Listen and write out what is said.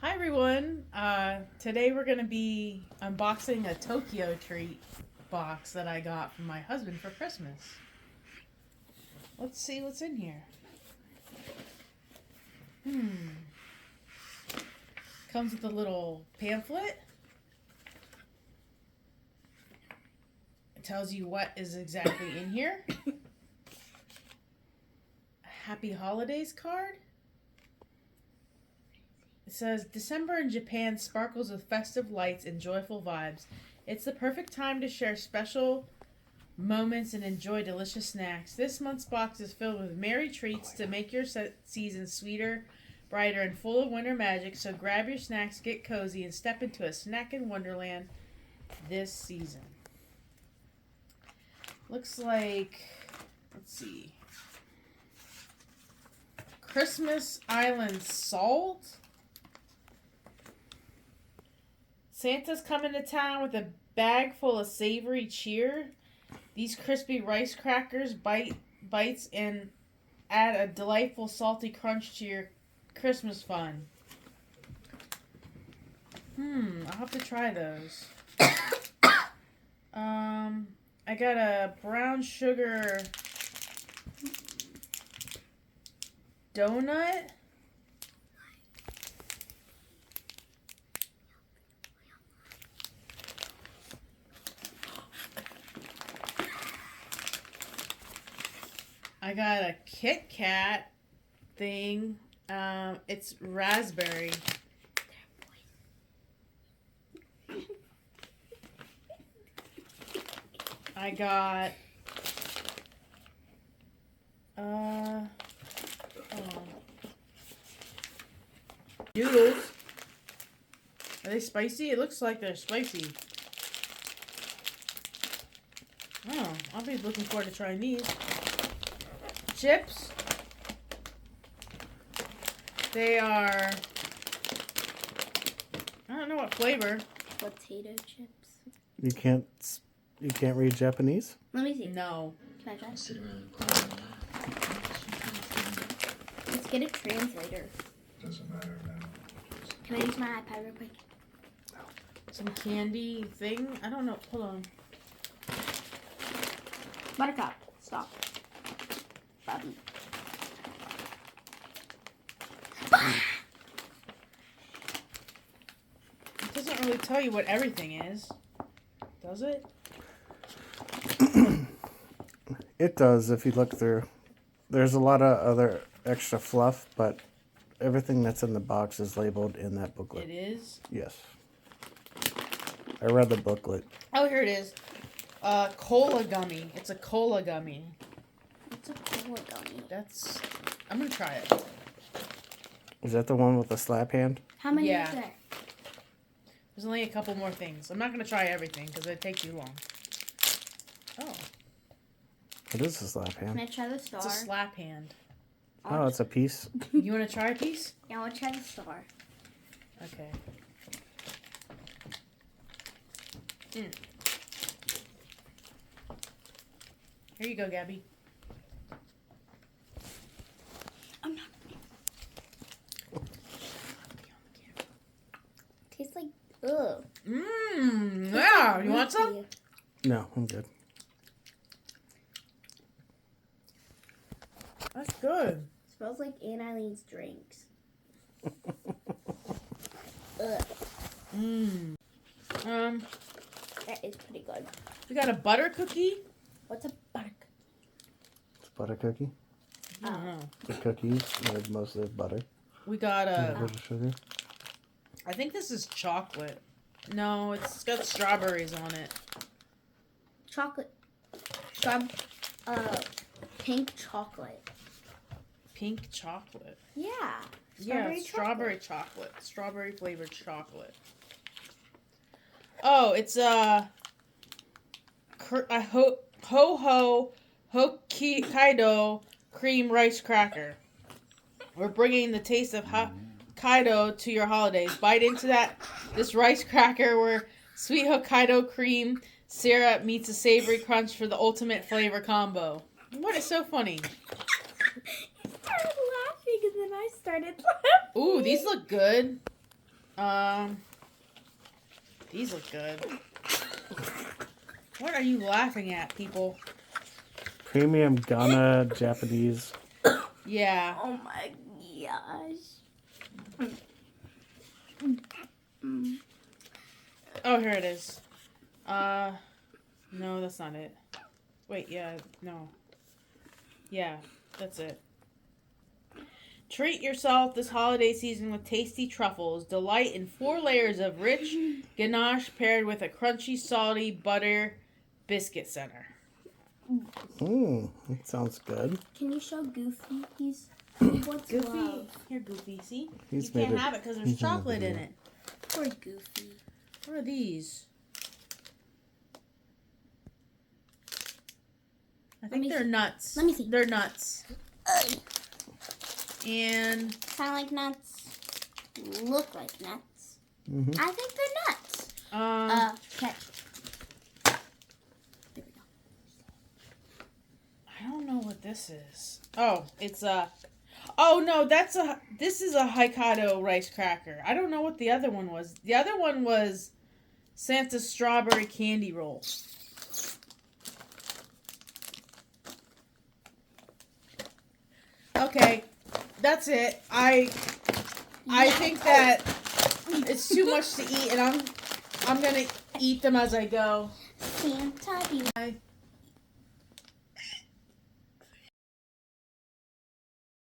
Hi everyone. Today we're going to be unboxing a Tokyo treat box that I got from my husband for Christmas. Let's see what's in here. Comes with a little pamphlet. It tells you what is exactly in here. A Happy Holidays card. It says, December in Japan sparkles with festive lights and joyful vibes. It's the perfect time to share special moments and enjoy delicious snacks. This month's box is filled with merry treats to make your season sweeter, brighter, and full of winter magic. So grab your snacks, get cozy, and step into a snack in Wonderland this season. Looks like, let's see, Christmas Island salt. Santa's coming to town with a bag full of savory cheer. These crispy rice crackers bites and add a delightful salty crunch to your Christmas fun. I'll have to try those. I got a brown sugar donut. I got a Kit Kat thing. It's raspberry. I got noodles. Are they spicy? It looks like they're spicy. Oh, I'll be looking forward to trying these. Chips. They are, I don't know what flavor. Potato chips. You can't read Japanese? Let me see. No. Can I try? Let's get a translator. Doesn't matter now. Can I use my iPad real quick? Some candy thing. I don't know. Hold on. Buttercup. Stop. Bobby. It doesn't really tell you what everything is, does it? It does if you look through. There's a lot of other extra fluff, but everything that's in the box is labeled in that booklet. It is? Yes. I read the booklet. Oh, here it is. Cola gummy. It's a cola gummy. It's a cola gummy. I'm going to try it. Is that the one with the slap hand? How many Yeah. is there? There's only a couple more things. I'm not going to try everything because it'd take too long. Oh, It is a slap Can hand. I try the star? it's a slap hand. Oh, it's a piece. You want to try a piece? Yeah, I want to try the star. Okay. Here you go, Gabby. I'm not. Tastes like ugh. Yeah. You want some? No, I'm good. That's good. Smells like Aunt Eileen's drinks. Ugh. That is pretty good. We got a butter cookie. What's a butter? It's a butter cookie. I don't know. The cookies made mostly of butter. We got A a. bit of sugar. I think this is chocolate. No, it's got strawberries on it. Chocolate. Pink chocolate. Pink chocolate. Yeah. Yeah, it's strawberry chocolate. Strawberry flavored chocolate. Oh, it's a Hokkaido cream rice cracker. We're bringing the taste of Hokkaido to your holidays. Bite into this rice cracker where sweet Hokkaido cream syrup meets a savory crunch for the ultimate flavor combo. What is so funny? He started laughing and then I started laughing. Ooh, these look good. These look good. What are you laughing at, people? Premium Ghana Japanese. Yeah. Oh my gosh. Oh, here it is. No, that's not it. Wait, yeah, no. Yeah, that's it. Treat yourself this holiday season with tasty truffles. Delight in 4 layers of rich ganache paired with a crunchy, salty butter biscuit center. That sounds good. Can you show Goofy? What's Goofy, love? here, Goofy. See, He's you can't made it- have it because there's he's made a chocolate in video. it. Poor Goofy. What are these? I think me they're see. nuts. Let me see. They're nuts. And Kind of like nuts. Look like nuts. Mhm. I think they're nuts. Catch. There we go. I don't know what this is. Oh, it's a. Oh no, this is a Hokkaido rice cracker. I don't know what the other one was. The other one was Santa's strawberry candy roll. Okay, that's it. I think that it's too much to eat, and I'm gonna eat them as I go. Santa, Bye.